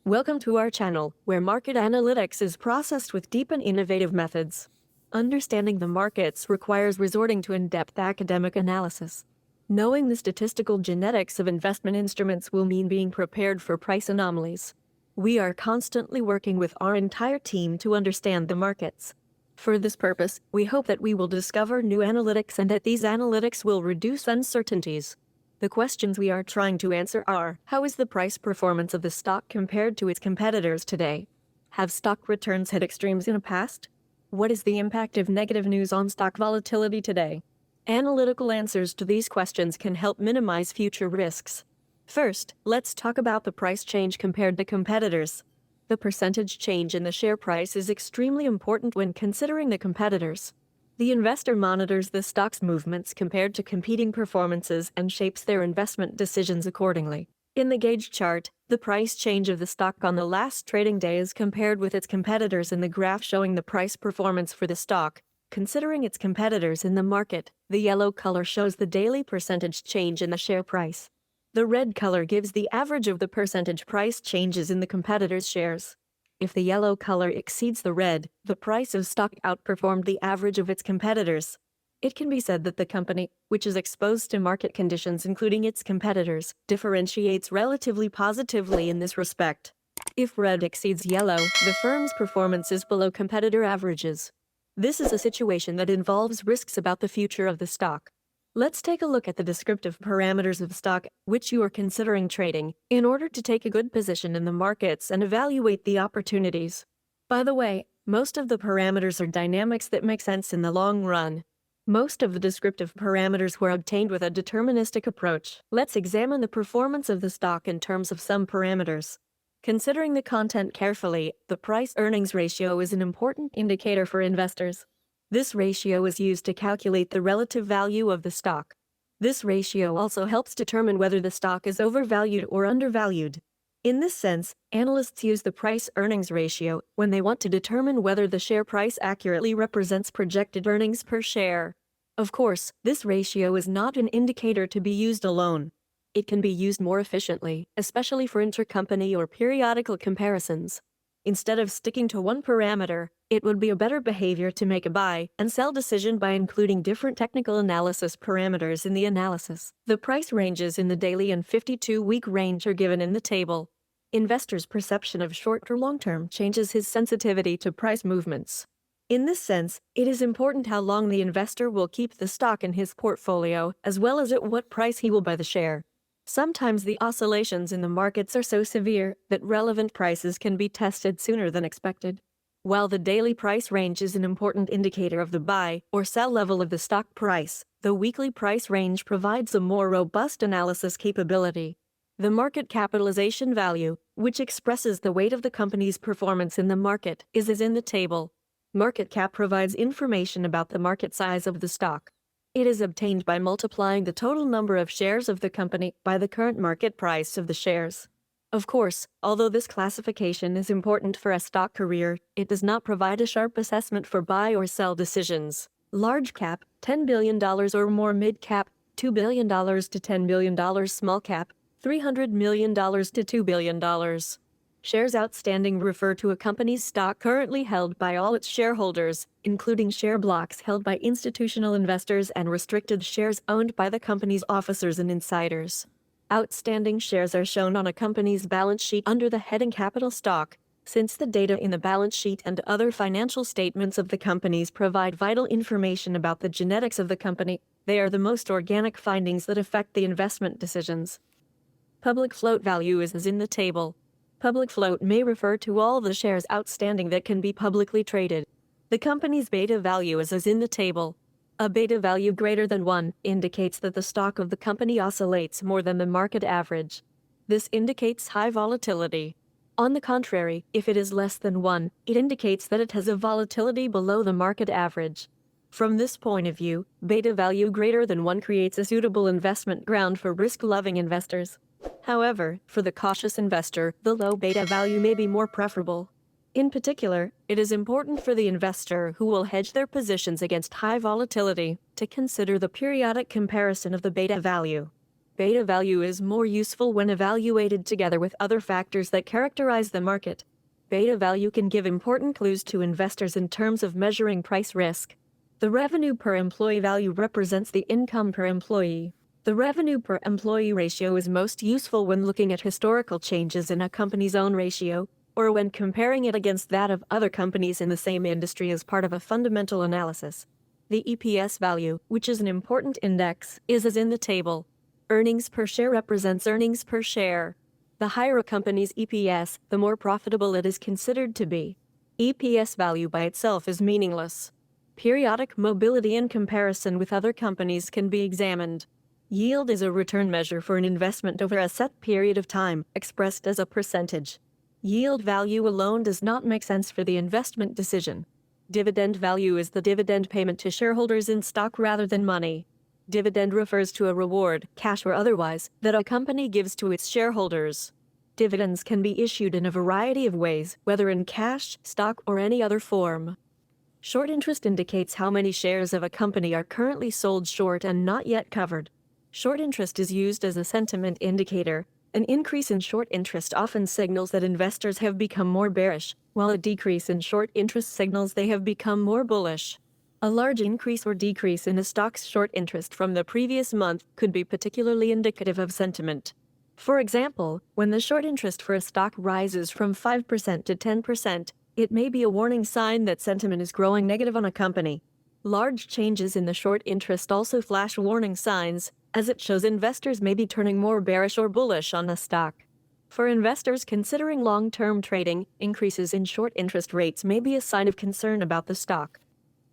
Welcome to our channel, where market analytics is processed with deep and innovative methods. Understanding the markets requires resorting to in-depth academic analysis. Knowing the statistical genetics of investment instruments will mean being prepared for price anomalies. We are constantly working with our entire team to understand the markets. For this purpose, we hope that we will discover new analytics and that these analytics will reduce uncertainties. The questions we are trying to answer are: how is the price performance of the stock compared to its competitors today? Have stock returns hit extremes in the past? What is the impact of negative news on stock volatility today? Analytical answers to these questions can help minimize future risks. First, let's talk about the price change compared to competitors. The percentage change in the share price is extremely important when considering the competitors. The investor monitors the stock's movements compared to competing performances and shapes their investment decisions accordingly. In the gauge chart, the price change of the stock on the last trading day is compared with its competitors in the graph showing the price performance for the stock, considering its competitors in the market. The yellow color shows the daily percentage change in the share price. The red color gives the average of the percentage price changes in the competitors' shares. If the yellow color exceeds the red, the price of stock outperformed the average of its competitors. It can be said that the company, which is exposed to market conditions including its competitors, differentiates relatively positively in this respect. If red exceeds yellow, the firm's performance is below competitor averages. This is a situation that involves risks about the future of the stock. Let's take a look at the descriptive parameters of stock which you are considering trading in order to take a good position in the markets and evaluate the opportunities. By the way, most of the parameters are dynamics that make sense in the long run. Most of the descriptive parameters were obtained with a deterministic approach. Let's examine the performance of the stock in terms of some parameters. Considering the content carefully, the price-earnings ratio is an important indicator for investors. This ratio is used to calculate the relative value of the stock. This ratio also helps determine whether the stock is overvalued or undervalued. In this sense, analysts use the price-earnings ratio when they want to determine whether the share price accurately represents projected earnings per share. Of course, this ratio is not an indicator to be used alone. It can be used more efficiently, especially for intercompany or periodical comparisons. Instead of sticking to one parameter, it would be a better behavior to make a buy and sell decision by including different technical analysis parameters in the analysis. The price ranges in the daily and 52-week range are given in the table. Investors' perception of short or long-term changes his sensitivity to price movements. In this sense, it is important how long the investor will keep the stock in his portfolio, as well as at what price he will buy the share. Sometimes the oscillations in the markets are so severe that relevant prices can be tested sooner than expected. While the daily price range is an important indicator of the buy or sell level of the stock price, the weekly price range provides a more robust analysis capability. The market capitalization value, which expresses the weight of the company's performance in the market, is as in the table. Market cap provides information about the market size of the stock. It is obtained by multiplying the total number of shares of the company by the current market price of the shares. Of course, although this classification is important for a stock career, it does not provide a sharp assessment for buy or sell decisions. Large cap, $10 billion or more, mid cap, $2 billion to $10 billion, small cap, $300 million to $2 billion. Shares outstanding refer to a company's stock currently held by all its shareholders, including share blocks held by institutional investors and restricted shares owned by the company's officers and insiders. Outstanding shares are shown on a company's balance sheet under the heading Capital Stock. Since the data in the balance sheet and other financial statements of the companies provide vital information about the genetics of the company, they are the most organic findings that affect the investment decisions. Public float value is as in the table. Public float may refer to all the shares outstanding that can be publicly traded. The company's beta value is as in the table. A beta value greater than 1 indicates that the stock of the company oscillates more than the market average. This indicates high volatility. On the contrary, if it is less than 1, it indicates that it has a volatility below the market average. From this point of view, beta value greater than 1 creates a suitable investment ground for risk-loving investors. However, for the cautious investor, the low beta value may be more preferable. In particular, it is important for the investor who will hedge their positions against high volatility to consider the periodic comparison of the beta value. Beta value is more useful when evaluated together with other factors that characterize the market. Beta value can give important clues to investors in terms of measuring price risk. The revenue per employee value represents the income per employee. The revenue per employee ratio is most useful when looking at historical changes in a company's own ratio, or when comparing it against that of other companies in the same industry as part of a fundamental analysis. The EPS value, which is an important index, is as in the table. Earnings per share represents earnings per share. The higher a company's EPS, the more profitable it is considered to be. EPS value by itself is meaningless. Periodic mobility in comparison with other companies can be examined. Yield is a return measure for an investment over a set period of time, expressed as a percentage. Yield value alone does not make sense for the investment decision. Dividend value is the dividend payment to shareholders in stock rather than money. Dividend refers to a reward, cash or otherwise, that a company gives to its shareholders. Dividends can be issued in a variety of ways, whether in cash, stock, or any other form. Short interest indicates how many shares of a company are currently sold short and not yet covered. Short interest is used as a sentiment indicator. An increase in short interest often signals that investors have become more bearish, while a decrease in short interest signals they have become more bullish. A large increase or decrease in a stock's short interest from the previous month could be particularly indicative of sentiment. For example, when the short interest for a stock rises from 5% to 10%, it may be a warning sign that sentiment is growing negative on a company. Large changes in the short interest also flash warning signs, as it shows investors may be turning more bearish or bullish on a stock. For investors considering long-term trading, increases in short interest rates may be a sign of concern about the stock.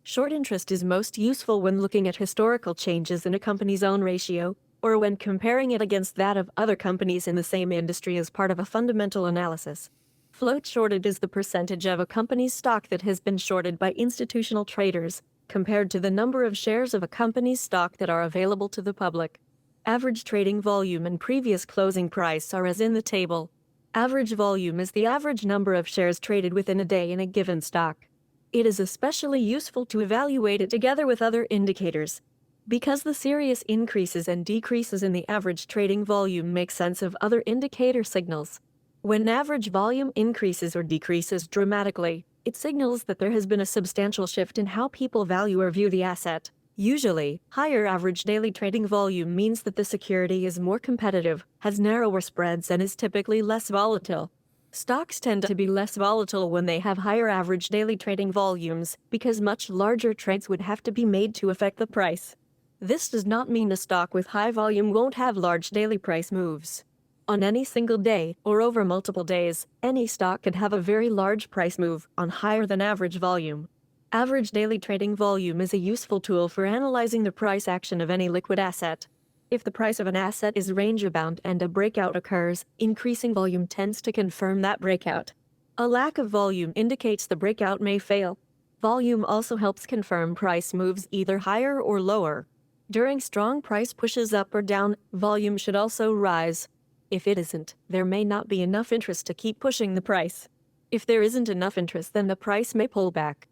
Short interest is most useful when looking at historical changes in a company's own ratio, or when comparing it against that of other companies in the same industry as part of a fundamental analysis. Float shorted is the percentage of a company's stock that has been shorted by institutional traders, compared to the number of shares of a company's stock that are available to the public. Average trading volume and previous closing price are as in the table. Average volume is the average number of shares traded within a day in a given stock. It is especially useful to evaluate it together with other indicators, because the serious increases and decreases in the average trading volume make sense of other indicator signals. When average volume increases or decreases dramatically, it signals that there has been a substantial shift in how people value or view the asset. Usually, higher average daily trading volume means that the security is more competitive, has narrower spreads, and is typically less volatile. Stocks tend to be less volatile when they have higher average daily trading volumes, because much larger trades would have to be made to affect the price. This does not mean a stock with high volume won't have large daily price moves. On any single day, or over multiple days, any stock could have a very large price move on higher than average volume. Average daily trading volume is a useful tool for analyzing the price action of any liquid asset. If the price of an asset is range-bound and a breakout occurs, increasing volume tends to confirm that breakout. A lack of volume indicates the breakout may fail. Volume also helps confirm price moves either higher or lower. During strong price pushes up or down, volume should also rise. If it isn't, there may not be enough interest to keep pushing the price. If there isn't enough interest, then the price may pull back.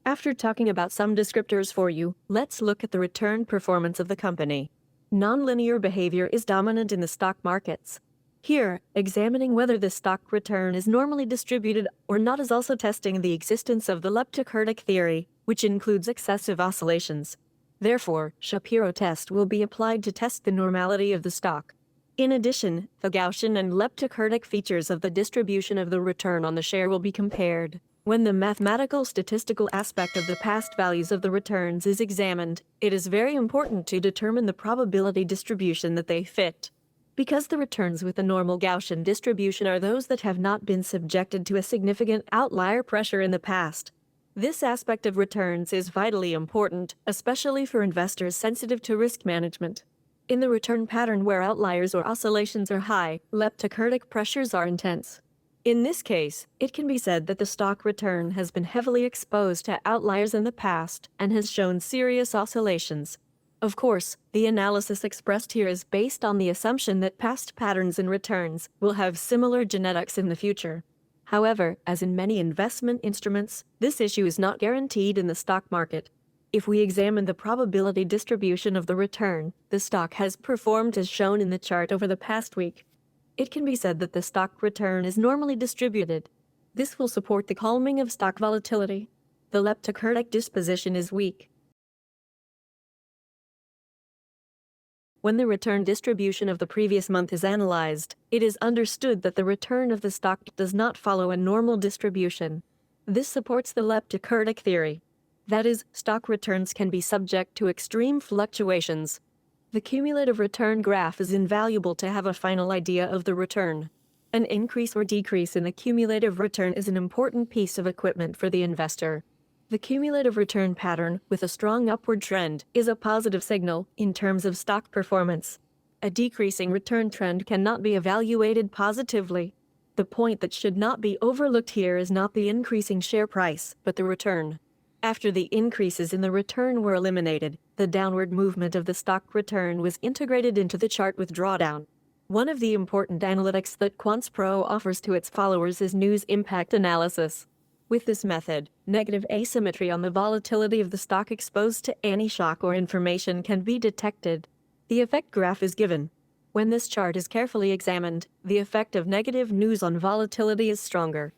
After talking about some descriptors for you, let's look at the return performance of the company. Nonlinear behavior is dominant in the stock markets. Here, examining whether the stock return is normally distributed or not is also testing the existence of the leptokurtic theory, which includes excessive oscillations. Therefore, Shapiro test will be applied to test the normality of the stock. In addition, the Gaussian and leptokurtic features of the distribution of the return on the share will be compared. When the mathematical statistical aspect of the past values of the returns is examined, it is very important to determine the probability distribution that they fit. Because the returns with the normal Gaussian distribution are those that have not been subjected to a significant outlier pressure in the past. This aspect of returns is vitally important, especially for investors sensitive to risk management. In the return pattern where outliers or oscillations are high, leptokurtic pressures are intense. In this case, it can be said that the stock return has been heavily exposed to outliers in the past and has shown serious oscillations. Of course, the analysis expressed here is based on the assumption that past patterns in returns will have similar genetics in the future. However, as in many investment instruments, this issue is not guaranteed in the stock market. If we examine the probability distribution of the return, the stock has performed as shown in the chart over the past week. It can be said that the stock return is normally distributed. This will support the calming of stock volatility. The leptocurtic disposition is weak. When the return distribution of the previous month is analyzed, it is understood that the return of the stock does not follow a normal distribution. This supports the leptocurtic theory. That is, stock returns can be subject to extreme fluctuations. The cumulative return graph is invaluable to have a final idea of the return. An increase or decrease in the cumulative return is an important piece of equipment for the investor. The cumulative return pattern, with a strong upward trend, is a positive signal in terms of stock performance. A decreasing return trend cannot be evaluated positively. The point that should not be overlooked here is not the increasing share price, but the return. After the increases in the return were eliminated, the downward movement of the stock return was integrated into the chart with drawdown. One of the important analytics that Quants Pro offers to its followers is news impact analysis. With this method, negative asymmetry on the volatility of the stock exposed to any shock or information can be detected. The effect graph is given. When this chart is carefully examined, the effect of negative news on volatility is stronger.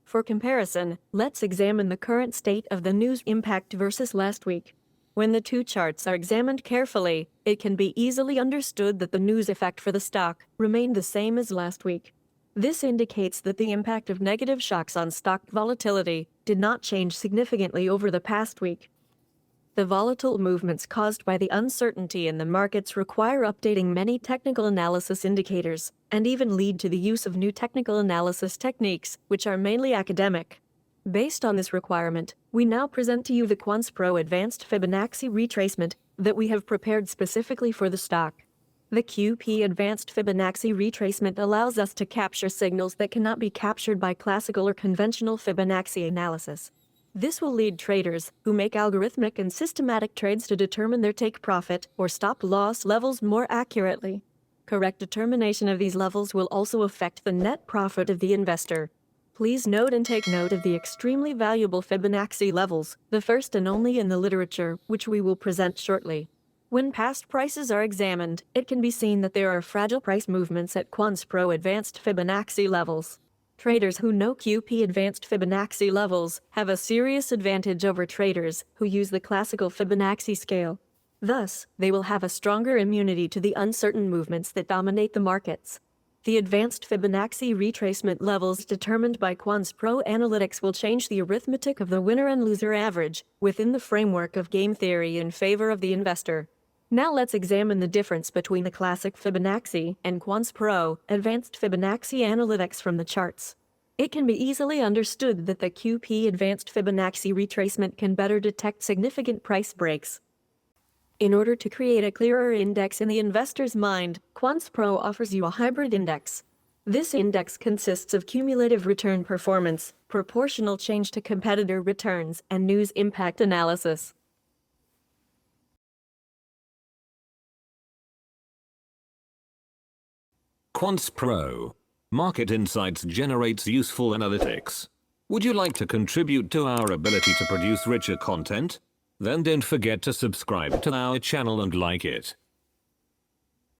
For comparison, let's examine the current state of the news impact versus last week. When the two charts are examined carefully, it can be easily understood that the news effect for the stock remained the same as last week. This indicates that the impact of negative shocks on stock volatility did not change significantly over the past week. The volatile movements caused by the uncertainty in the markets require updating many technical analysis indicators, and even lead to the use of new technical analysis techniques, which are mainly academic. Based on this requirement, we now present to you the Quants Pro Advanced Fibonacci Retracement that we have prepared specifically for the stock. The QP Advanced Fibonacci Retracement allows us to capture signals that cannot be captured by classical or conventional Fibonacci analysis. This will lead traders who make algorithmic and systematic trades to determine their take profit or stop loss levels more accurately. Correct determination of these levels will also affect the net profit of the investor. Please note and take note of the extremely valuable Fibonacci levels, the first and only in the literature, which we will present shortly. When past prices are examined, it can be seen that there are fragile price movements at Quants Pro Advanced Fibonacci levels. Traders who know QP Advanced Fibonacci levels have a serious advantage over traders who use the classical Fibonacci scale. Thus, they will have a stronger immunity to the uncertain movements that dominate the markets. The advanced Fibonacci retracement levels determined by Quants Pro Analytics will change the arithmetic of the winner and loser average within the framework of game theory in favor of the investor. Now let's examine the difference between the classic Fibonacci and Quants Pro Advanced Fibonacci Analytics from the charts. It can be easily understood that the QP Advanced Fibonacci Retracement can better detect significant price breaks. In order to create a clearer index in the investor's mind, Quants Pro offers you a hybrid index. This index consists of cumulative return performance, proportional change to competitor returns, and news impact analysis. Quants Pro. Market Insights generates useful analytics. Would you like to contribute to our ability to produce richer content? Then don't forget to subscribe to our channel and like it.